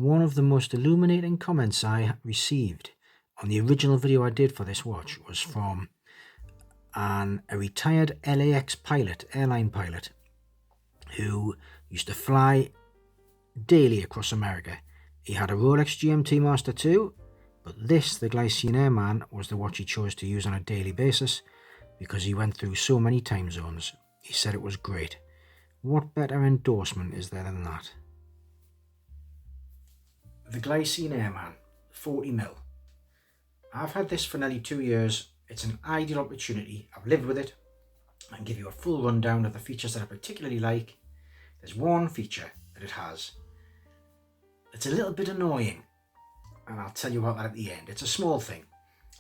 one of the most illuminating comments I received on the original video I did for this watch was from a retired LAX pilot, airline pilot, who used to fly daily across America. He had a Rolex GMT Master 2, but this, the Glycine Airman, was the watch he chose to use on a daily basis because he went through so many time zones. He said it was great. What better endorsement is there than that? The Glycine Airman, 40mm. I've had this for nearly 2 years. It's an ideal opportunity. I've lived with it. I can give you a full rundown of the features that I particularly like. There's one feature that it has. It's a little bit annoying, and I'll tell you about that at the end. It's a small thing,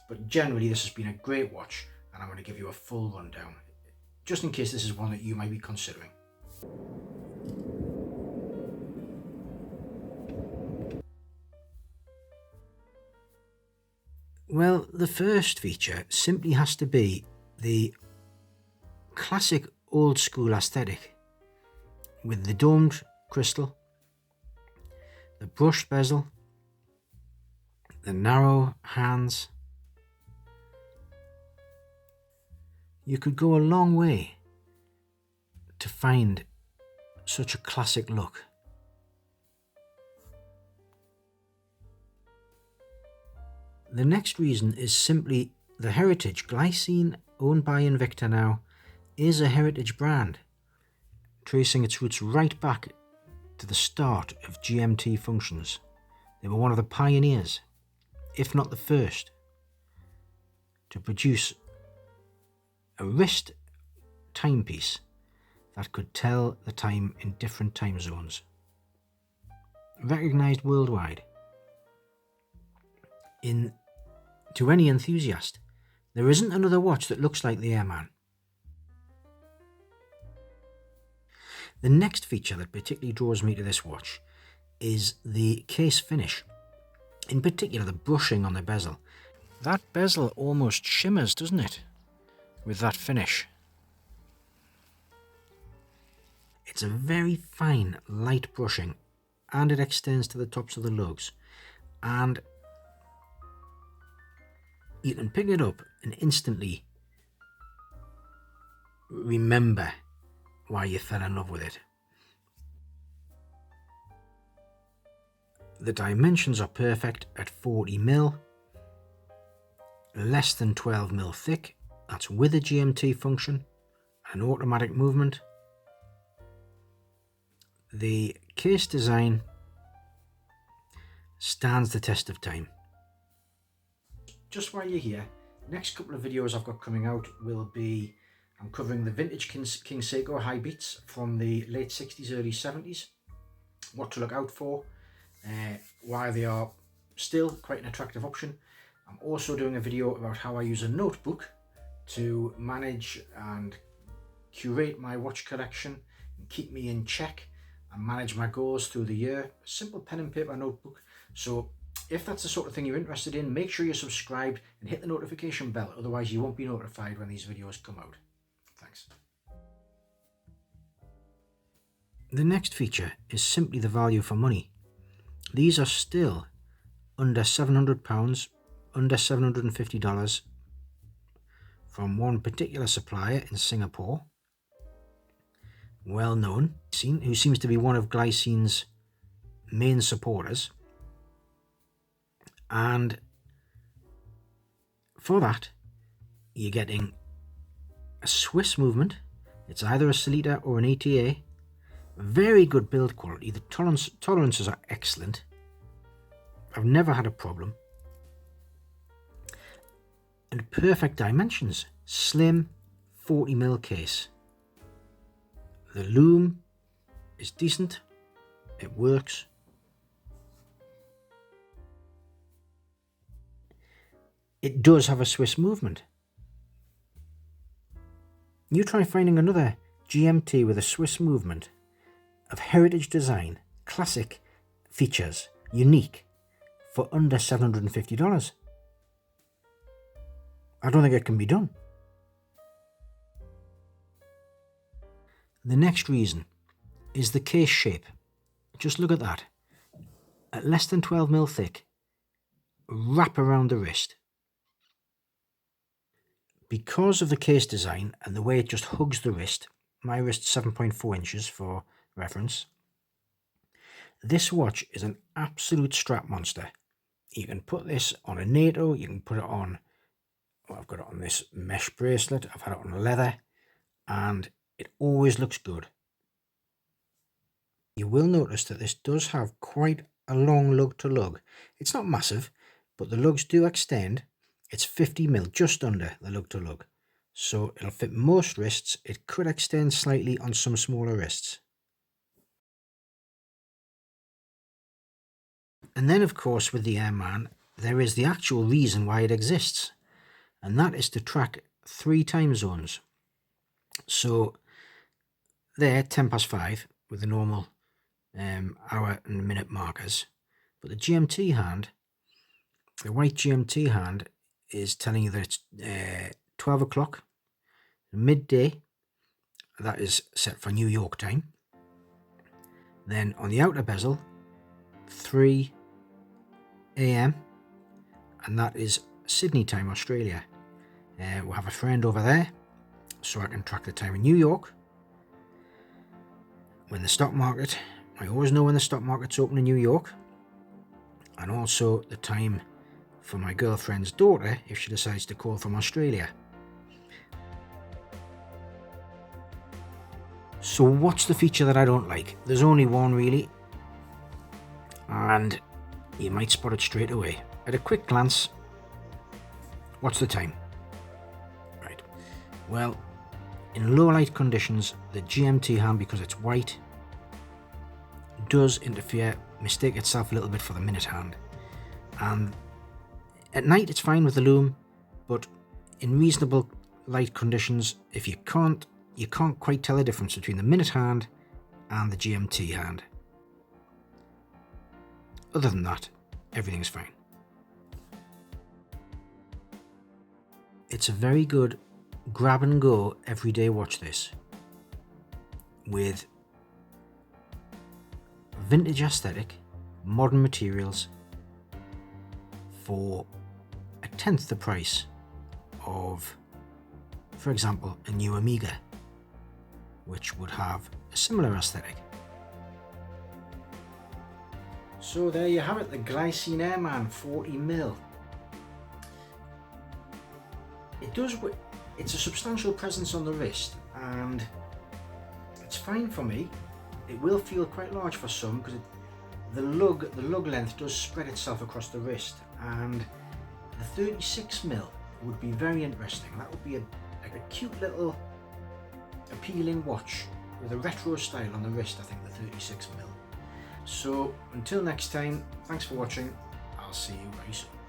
but generally this has been a great watch, and I'm going to give you a full rundown, just in case this is one that you might be considering. Well, the first feature simply has to be the classic old school aesthetic with the domed crystal, the brushed bezel, the narrow hands. You could go a long way to find such a classic look. The next reason is simply the heritage. Glycine, owned by Invicta now, is a heritage brand, tracing its roots right back to the start of GMT functions. They were one of the pioneers, if not the first, to produce a wrist timepiece that could tell the time in different time zones, recognized worldwide. To any enthusiast, there isn't another watch that looks like the Airman. The next feature that particularly draws me to this watch is the case finish, in particular the brushing on the bezel. That bezel almost shimmers, doesn't it, with that finish? It's a very fine, light brushing, and it extends to the tops of the lugs, and you can pick it up and instantly remember why you fell in love with it. The dimensions are perfect at 40mm, less than 12mm thick. That's with a GMT function, an automatic movement. The case design stands the test of time. Just while you're here, next couple of videos I've got coming out will be, I'm covering the vintage King Seiko high beats from the late 60s, early 70s, what to look out for, why they are still quite an attractive option. I'm also doing a video about how I use a notebook to manage and curate my watch collection and keep me in check and manage my goals through the year. A simple pen and paper notebook. So if that's the sort of thing you're interested in, make sure you're subscribed and hit the notification bell, otherwise you won't be notified when these videos come out. Thanks. The next feature is simply the value for money. These are still under £700, under $750 from one particular supplier in Singapore, well known, who seems to be one of Glycine's main supporters. And for that, you're getting a Swiss movement. It's either a Solita or an ETA. Very good build quality. The tolerances are excellent. I've never had a problem. And perfect dimensions. Slim 40mm case. The loom is decent. It works. It does have a Swiss movement. You try finding another GMT with a Swiss movement of heritage design, classic features, unique, for under $750. I don't think it can be done. The next reason is the case shape. Just look at that. at less than 12mm thick, wrap around the wrist. Because of the case design and the way it just hugs the wrist, my wrist's 7.4 inches for reference, this watch is an absolute strap monster. You can put this on a NATO, you can put it on, well, I've got it on this mesh bracelet, I've had it on leather, and it always looks good. You will notice that this does have quite a long lug to lug. It's not massive, but the lugs do extend. It's 50mm, just under the lug to lug. So it'll fit most wrists. It could extend slightly on some smaller wrists. And then, of course, with the Airman, there is the actual reason why it exists. And that is to track 3 time zones. So there, 5:10 with the normal hour and minute markers. But the GMT hand, the white GMT hand, is telling you that it's 12 o'clock, midday. That is set for New York time. Then on the outer bezel, 3 AM, and that is Sydney time, Australia. We'll have a friend over there, so I can track the time in New York. When the stock market, I always know when the stock market's open in New York, and also the time for my girlfriend's daughter if she decides to call from Australia. So what's the feature that I don't like? There's only one really, and you might spot it straight away. At a quick glance, what's the time? Right, well, in low light conditions, the GMT hand, because it's white, does interfere, mistake itself a little bit for the minute hand. And at night it's fine with the lume, but in reasonable light conditions, if you can't quite tell the difference between the minute hand and the GMT hand. Other than that, everything's fine. It's a very good grab and go everyday watch, this, with vintage aesthetic, modern materials, for 1/10 the price of, for example, a new Omega, which would have a similar aesthetic. So there you have it, the Glycine Airman 40mm. It's a substantial presence on the wrist, and it's fine for me. It will feel quite large for some because the lug length does spread itself across the wrist, and the 36mm would be very interesting. That would be a cute little appealing watch with a retro style on the wrist, I think, the 36mm. So until next time, thanks for watching. I'll see you very soon.